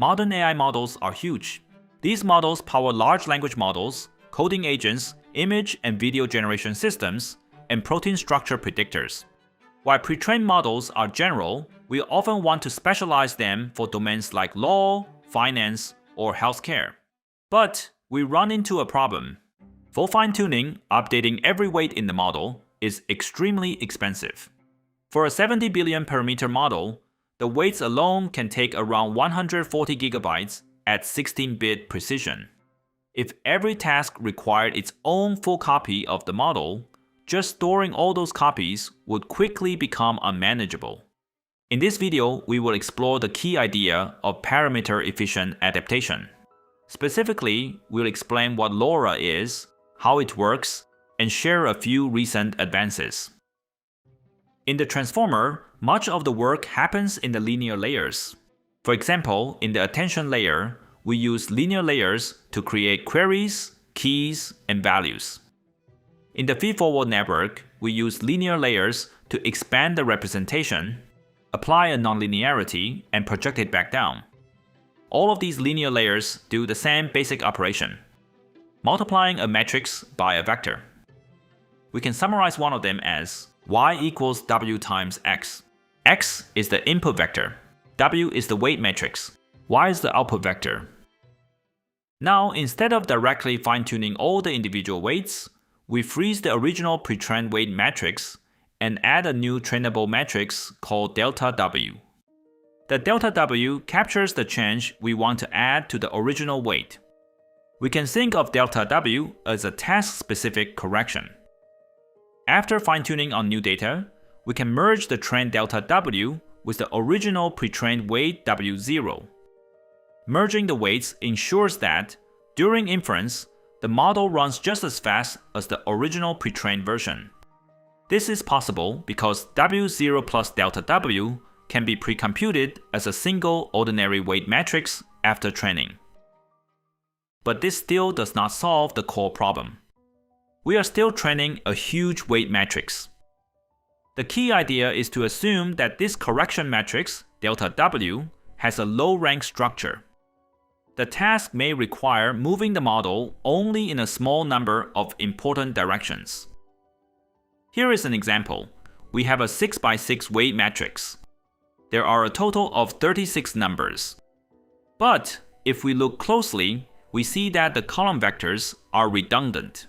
Modern AI models are huge. These models power large language models, coding agents, image and video generation systems, and protein structure predictors. While pre-trained models are general, we often want to specialize them for domains like law, finance, or healthcare. But we run into a problem. For fine-tuning, updating every weight in the model is extremely expensive. For a 70 billion parameter model, the weights alone can take around 140 gigabytes at 16-bit precision. If every task required its own full copy of the model, just storing all those copies would quickly become unmanageable. In this video, we will explore the key idea of parameter-efficient adaptation. Specifically, we'll explain what LoRA is, how it works, and share a few recent advances. In the transformer, much of the work happens in the linear layers. For example, in the attention layer, we use linear layers to create queries, keys, and values. In the feed-forward network, we use linear layers to expand the representation, apply a nonlinearity, and project it back down. All of these linear layers do the same basic operation, multiplying a matrix by a vector. We can summarize one of them as y equals w times x. X is the input vector, w is the weight matrix, y is the output vector. Now, instead of directly fine-tuning all the individual weights, we freeze the original pre-trained weight matrix and add a new trainable matrix called delta w. The delta w captures the change we want to add to the original weight. We can think of delta w as a task-specific correction. After fine-tuning on new data, we can merge the trained delta w with the original pre-trained weight w0. Merging the weights ensures that, during inference, the model runs just as fast as the original pre-trained version. This is possible because w0 plus delta w can be pre-computed as a single ordinary weight matrix after training. But this still does not solve the core problem. We are still training a huge weight matrix. The key idea is to assume that this correction matrix, delta w, has a low-rank structure. The task may require moving the model only in a small number of important directions. Here is an example. We have a 6x6 weight matrix. There are a total of 36 numbers. But if we look closely, we see that the column vectors are redundant.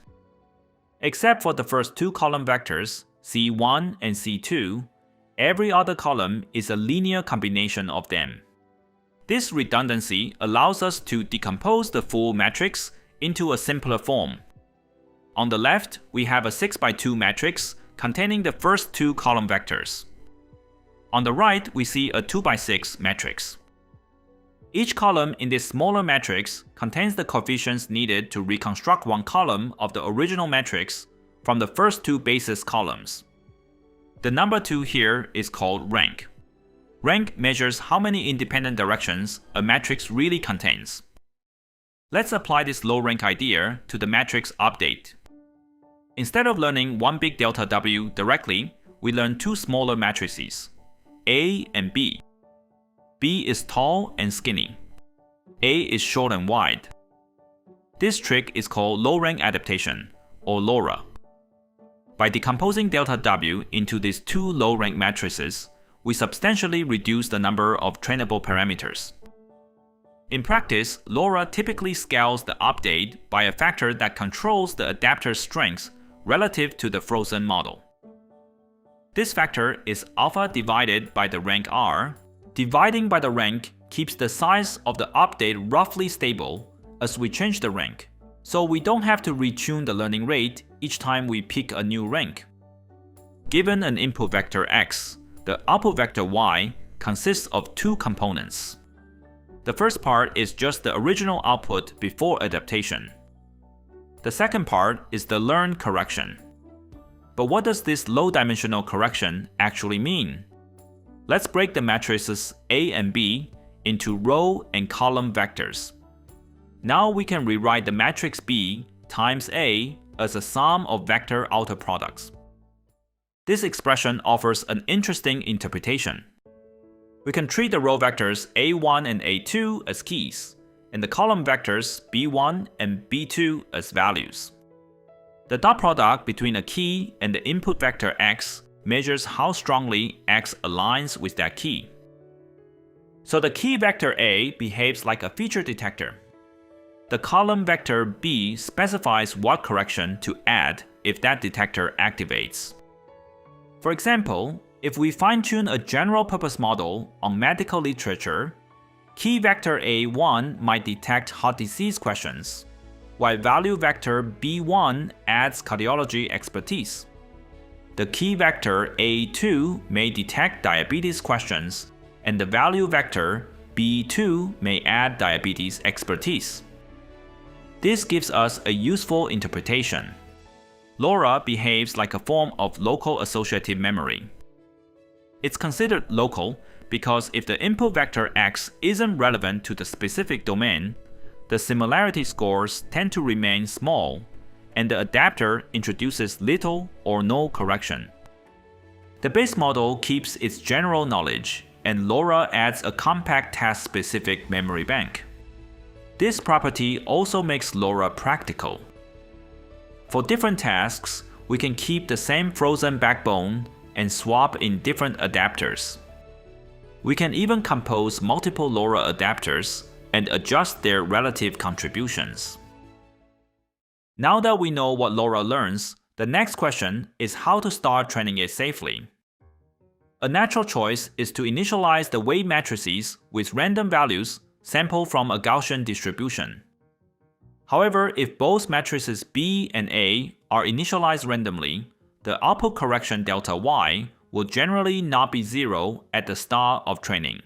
Except for the first two column vectors, C1 and C2, every other column is a linear combination of them. This redundancy allows us to decompose the full matrix into a simpler form. On the left, we have a 6x2 matrix containing the first two column vectors. On the right, we see a 2x6 matrix. Each column in this smaller matrix contains the coefficients needed to reconstruct one column of the original matrix from the first two basis columns. The number 2 here is called rank. Rank measures how many independent directions a matrix really contains. Let's apply this low-rank idea to the matrix update. Instead of learning one big delta W directly, we learn two smaller matrices, A and B. B is tall and skinny. A is short and wide. This trick is called low-rank adaptation, or LoRA. By decomposing delta W into these two low-rank matrices, we substantially reduce the number of trainable parameters. In practice, LoRA typically scales the update by a factor that controls the adapter's strength relative to the frozen model. This factor is alpha divided by the rank R. Dividing by the rank keeps the size of the update roughly stable as we change the rank, so we don't have to retune the learning rate each time we pick a new rank. Given an input vector x, the output vector y consists of two components. The first part is just the original output before adaptation. The second part is the learned correction. But what does this low-dimensional correction actually mean? Let's break the matrices A and B into row and column vectors. Now we can rewrite the matrix B times A as a sum of vector outer products. This expression offers an interesting interpretation. We can treat the row vectors A1 and A2 as keys, and the column vectors B1 and B2 as values. The dot product between a key and the input vector x measures how strongly x aligns with that key. So the key vector A behaves like a feature detector. The column vector B specifies what correction to add if that detector activates. For example, if we fine-tune a general-purpose model on medical literature, key vector A1 might detect heart disease questions, while value vector B1 adds cardiology expertise. The key vector A2 may detect diabetes questions, and the value vector B2 may add diabetes expertise. This gives us a useful interpretation. LoRa behaves like a form of local associative memory. It's considered local because if the input vector x isn't relevant to the specific domain, the similarity scores tend to remain small, and the adapter introduces little or no correction. The base model keeps its general knowledge, and LoRa adds a compact task-specific memory bank. This property also makes LoRa practical. For different tasks, we can keep the same frozen backbone and swap in different adapters. We can even compose multiple LoRa adapters and adjust their relative contributions. Now that we know what LoRa learns, the next question is how to start training it safely. A natural choice is to initialize the weight matrices with random values sampled from a Gaussian distribution. However, if both matrices B and A are initialized randomly, the output correction delta y will generally not be 0 at the start of training.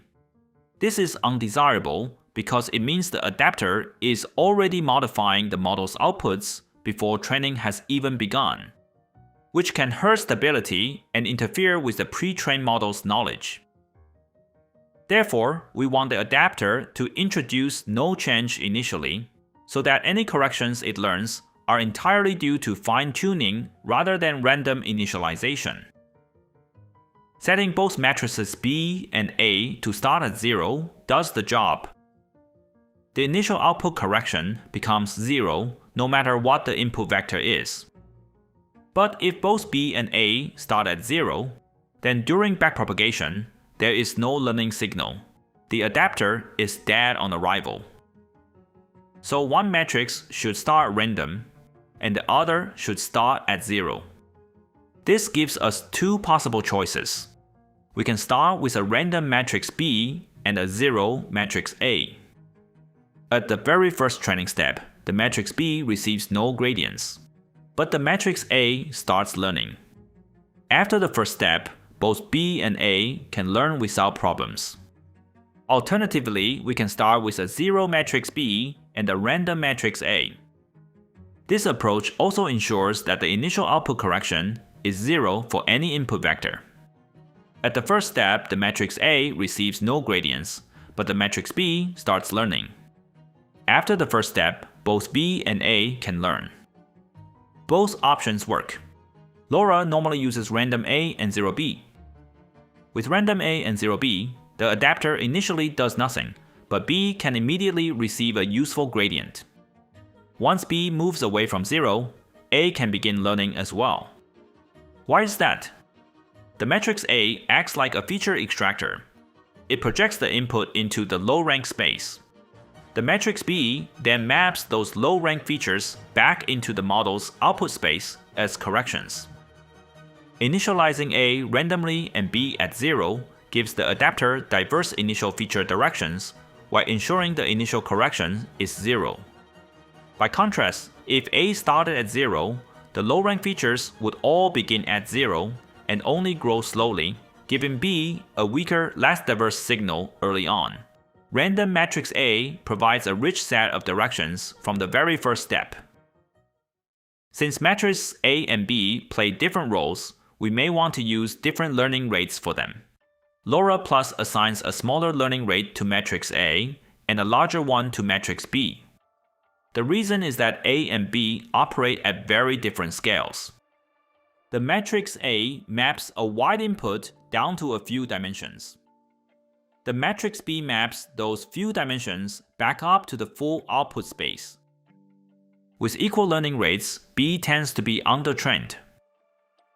This is undesirable because it means the adapter is already modifying the model's outputs before training has even begun, which can hurt stability and interfere with the pre-trained model's knowledge. Therefore, we want the adapter to introduce no change initially, so that any corrections it learns are entirely due to fine-tuning rather than random initialization. Setting both matrices B and A to start at 0 does the job. The initial output correction becomes 0 no matter what the input vector is. But if both B and A start at 0, then during backpropagation, there is no learning signal. The adapter is dead on arrival. So one matrix should start random, and the other should start at 0. This gives us two possible choices. We can start with a random matrix B and a 0 matrix A. At the very first training step, the matrix B receives no gradients, but the matrix A starts learning. After the first step, both B and A can learn without problems. Alternatively, we can start with a 0 matrix B and a random matrix A. This approach also ensures that the initial output correction is 0 for any input vector. At the first step, the matrix A receives no gradients, but the matrix B starts learning. After the first step, both B and A can learn. Both options work. LoRa normally uses random A and 0B. With random A and 0B, the adapter initially does nothing, but B can immediately receive a useful gradient. Once B moves away from 0, A can begin learning as well. Why is that? The matrix A acts like a feature extractor. It projects the input into the low-rank space. The matrix B then maps those low-rank features back into the model's output space as corrections. Initializing A randomly and B at 0 gives the adapter diverse initial feature directions, while ensuring the initial correction is 0. By contrast, if A started at 0, the low-rank features would all begin at 0 and only grow slowly, giving B a weaker, less diverse signal early on. Random matrix A provides a rich set of directions from the very first step. Since matrices A and B play different roles, we may want to use different learning rates for them. LoRa Plus assigns a smaller learning rate to matrix A and a larger one to matrix B. The reason is that A and B operate at very different scales. The matrix A maps a wide input down to a few dimensions. The matrix B maps those few dimensions back up to the full output space. With equal learning rates, B tends to be undertrained.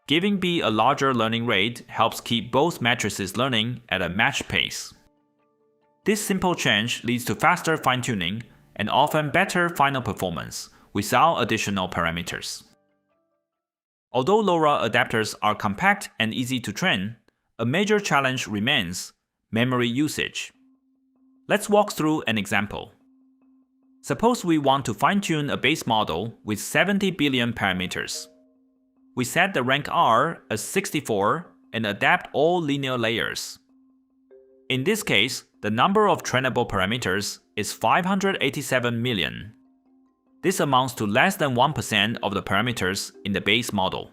Giving B a larger learning rate helps keep both matrices learning at a matched pace. This simple change leads to faster fine-tuning and often better final performance without additional parameters. Although LoRa adapters are compact and easy to train, a major challenge remains: memory usage. Let's walk through an example. Suppose we want to fine-tune a base model with 70 billion parameters. We set the rank R as 64 and adapt all linear layers. In this case, the number of trainable parameters is 587 million. This amounts to less than 1% of the parameters in the base model.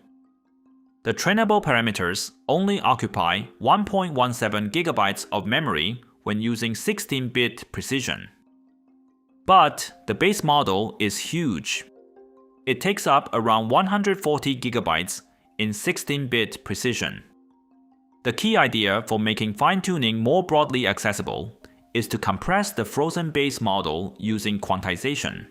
The trainable parameters only occupy 1.17 gigabytes of memory when using 16-bit precision. But the base model is huge. It takes up around 140 gigabytes in 16-bit precision. The key idea for making fine-tuning more broadly accessible is to compress the frozen base model using quantization.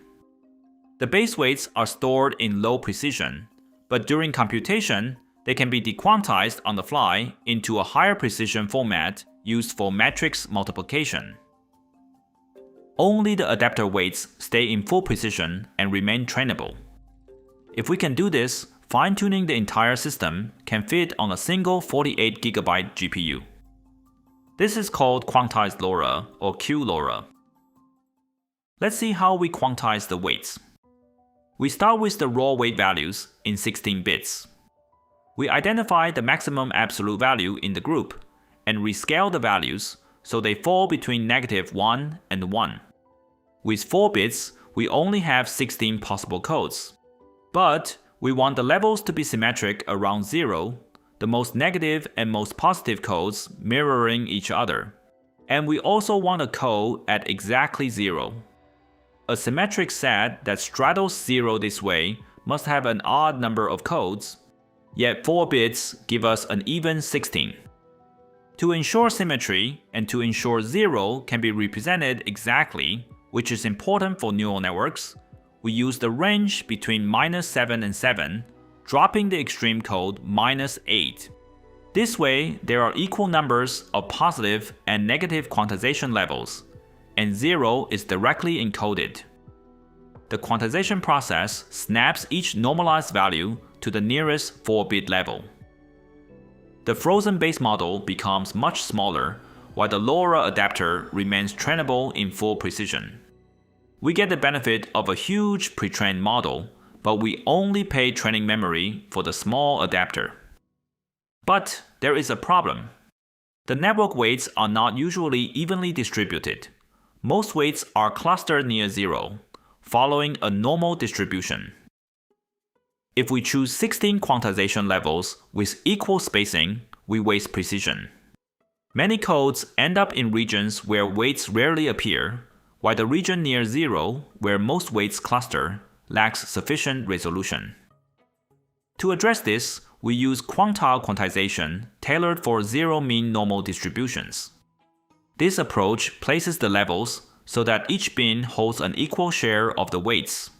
The base weights are stored in low precision, but during computation, they can be dequantized on the fly into a higher precision format used for matrix multiplication. Only the adapter weights stay in full precision and remain trainable. If we can do this, fine-tuning the entire system can fit on a single 48GB GPU. This is called quantized LoRa or QLoRA. Let's see how we quantize the weights. We start with the raw weight values in 16 bits. We identify the maximum absolute value in the group and rescale the values so they fall between -1 and 1. With 4 bits, we only have 16 possible codes. But we want the levels to be symmetric around 0, the most negative and most positive codes mirroring each other. And we also want a code at exactly 0. A symmetric set that straddles 0 this way must have an odd number of codes, yet 4 bits give us an even 16. To ensure symmetry and to ensure 0 can be represented exactly, which is important for neural networks, we use the range between -7 and 7, dropping the extreme code -8. This way, there are equal numbers of positive and negative quantization levels, and 0 is directly encoded. The quantization process snaps each normalized value to the nearest 4-bit level. The frozen base model becomes much smaller, while the LoRa adapter remains trainable in full precision. We get the benefit of a huge pre-trained model, but we only pay training memory for the small adapter. But there is a problem. The network weights are not usually evenly distributed. Most weights are clustered near 0, following a normal distribution. If we choose 16 quantization levels with equal spacing, we waste precision. Many codes end up in regions where weights rarely appear, while the region near 0, where most weights cluster, lacks sufficient resolution. To address this, we use quantile quantization tailored for zero mean normal distributions. This approach places the levels so that each bin holds an equal share of the weights.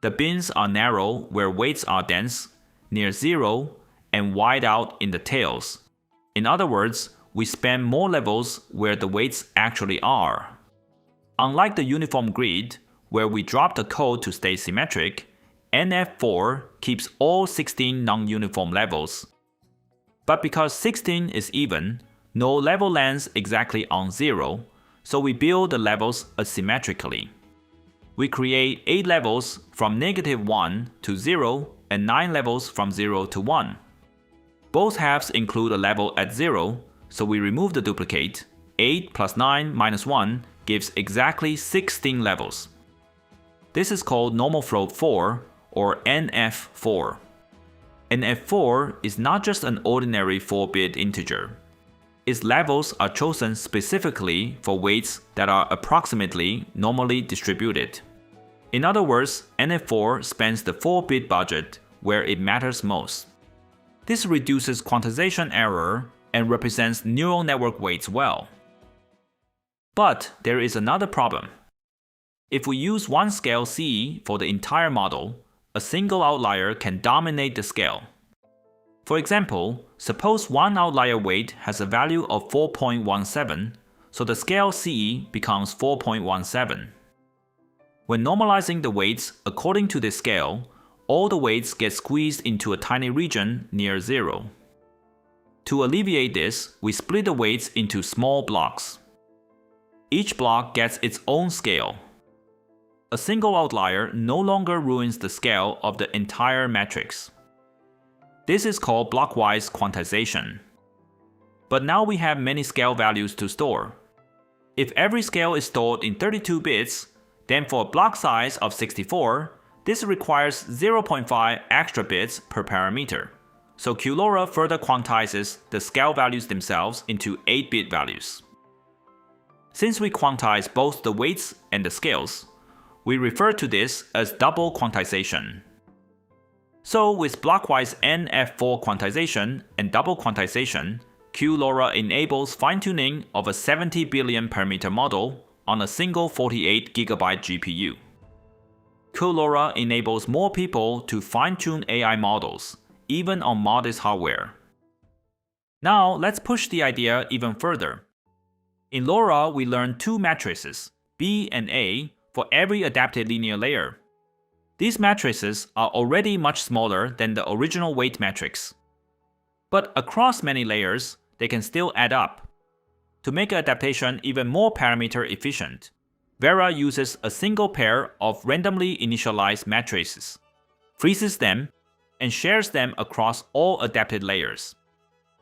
The bins are narrow where weights are dense, near 0, and wide out in the tails. In other words, we span more levels where the weights actually are. Unlike the uniform grid, where we drop the code to stay symmetric, NF4 keeps all 16 non-uniform levels. But because 16 is even, no level lands exactly on 0, so we build the levels asymmetrically. We create 8 levels from -1 to 0 and 9 levels from 0 to 1. Both halves include a level at 0, so we remove the duplicate. 8 plus 9 minus 1 gives exactly 16 levels. This is called normal float 4, or NF4. NF4 is not just an ordinary 4-bit integer. Its levels are chosen specifically for weights that are approximately normally distributed. In other words, NF4 spans the 4-bit budget where it matters most. This reduces quantization error and represents neural network weights well. But there is another problem. If we use one scale C for the entire model, a single outlier can dominate the scale. For example, suppose one outlier weight has a value of 4.17, so the scale C becomes 4.17. When normalizing the weights according to this scale, all the weights get squeezed into a tiny region near 0. To alleviate this, we split the weights into small blocks. Each block gets its own scale. A single outlier no longer ruins the scale of the entire matrix. This is called blockwise quantization. But now we have many scale values to store. If every scale is stored in 32 bits, then for a block size of 64, this requires 0.5 extra bits per parameter. So QLoRA further quantizes the scale values themselves into 8-bit values. Since we quantize both the weights and the scales, we refer to this as double quantization. So with blockwise NF4 quantization and double quantization, QLoRA enables fine-tuning of a 70 billion parameter model on a single 48 GB GPU. QLoRA enables more people to fine-tune AI models, even on modest hardware. Now let's push the idea even further. In LoRa, we learn two matrices, B and A, for every adapted linear layer. These matrices are already much smaller than the original weight matrix. But across many layers, they can still add up. To make adaptation even more parameter efficient, VeRA uses a single pair of randomly initialized matrices, freezes them, and shares them across all adapted layers.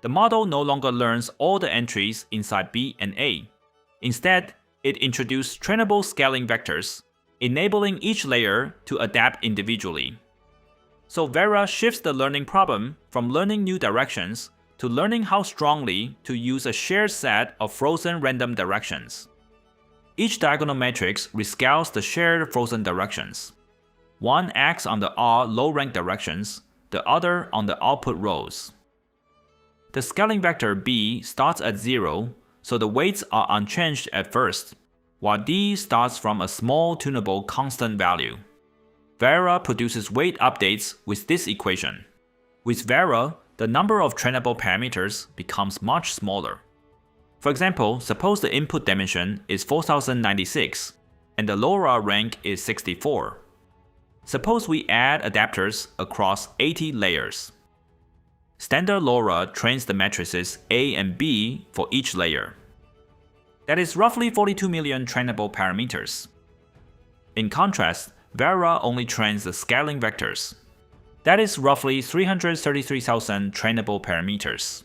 The model no longer learns all the entries inside B and A. Instead, it introduced trainable scaling vectors, enabling each layer to adapt individually. So VeRA shifts the learning problem from learning new directions to learning how strongly to use a shared set of frozen random directions. Each diagonal matrix rescales the shared frozen directions. One acts on the R low-rank directions, the other on the output rows. The scaling vector B starts at 0, so the weights are unchanged at first, while D starts from a small tunable constant value. VeRA produces weight updates with this equation. With VeRA, the number of trainable parameters becomes much smaller. For example, suppose the input dimension is 4096 and the LoRa rank is 64. Suppose we add adapters across 80 layers. Standard LoRa trains the matrices A and B for each layer. That is roughly 42 million trainable parameters. In contrast, VeRA only trains the scaling vectors. That is roughly 333,000 trainable parameters.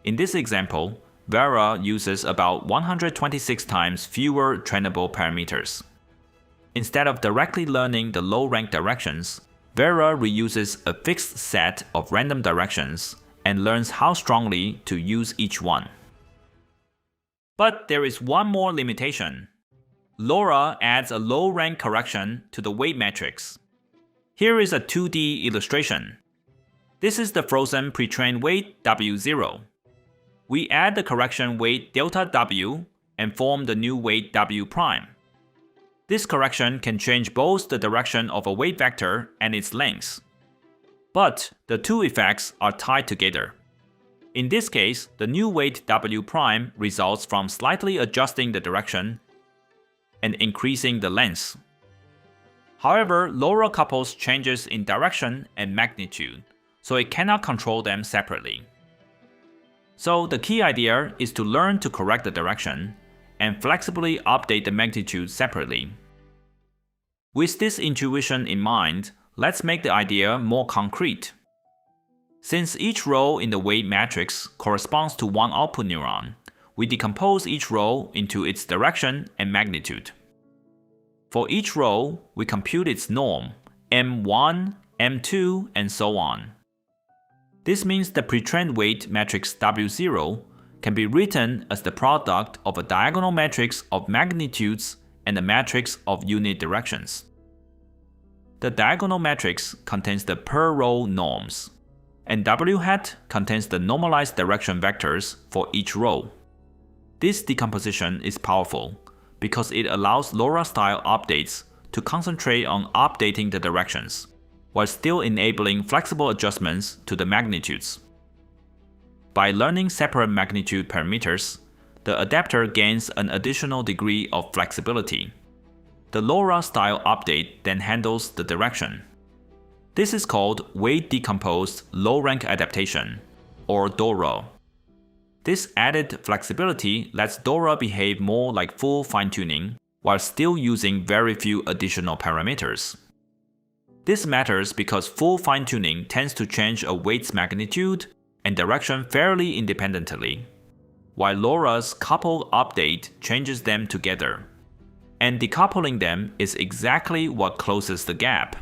In this example, VeRA uses about 126 times fewer trainable parameters. Instead of directly learning the low-rank directions, VeRA reuses a fixed set of random directions and learns how strongly to use each one. But there is one more limitation. LoRa adds a low-rank correction to the weight matrix. Here is a 2D illustration. This is the frozen pretrained weight W0. We add the correction weight delta W and form the new weight W prime. This correction can change both the direction of a weight vector and its length. But the two effects are tied together. In this case, the new weight W prime results from slightly adjusting the direction and increasing the length. However, LoRa couples changes in direction and magnitude, so it cannot control them separately. So the key idea is to learn to correct the direction and flexibly update the magnitude separately. With this intuition in mind, let's make the idea more concrete. Since each row in the weight matrix corresponds to one output neuron, we decompose each row into its direction and magnitude. For each row, we compute its norm, M1, M2, and so on. This means the pretrained weight matrix W0 can be written as the product of a diagonal matrix of magnitudes and a matrix of unit directions. The diagonal matrix contains the per row norms, and W hat contains the normalized direction vectors for each row. This decomposition is powerful because it allows LoRa-style updates to concentrate on updating the directions, while still enabling flexible adjustments to the magnitudes. By learning separate magnitude parameters, the adapter gains an additional degree of flexibility. The LoRa-style update then handles the direction. This is called weight-decomposed low-rank adaptation, or DoRA. This added flexibility lets DoRA behave more like full fine-tuning, while still using very few additional parameters. This matters because full fine-tuning tends to change a weight's magnitude and direction fairly independently, while LoRa's coupled update changes them together. And decoupling them is exactly what closes the gap.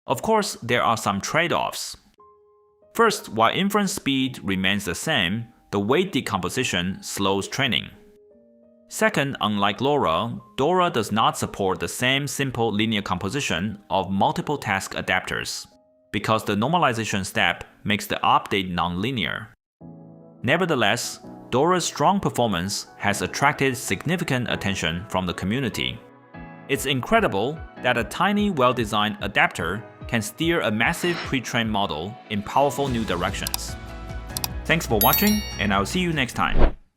Of course, there are some trade-offs. First, while inference speed remains the same, the weight decomposition slows training. Second, unlike LoRa, DoRA does not support the same simple linear composition of multiple task adapters, because the normalization step makes the update nonlinear. Nevertheless, DoRA's strong performance has attracted significant attention from the community. It's incredible that a tiny, well-designed adapter can steer a massive pre-trained model in powerful new directions. Thanks for watching, and I'll see you next time.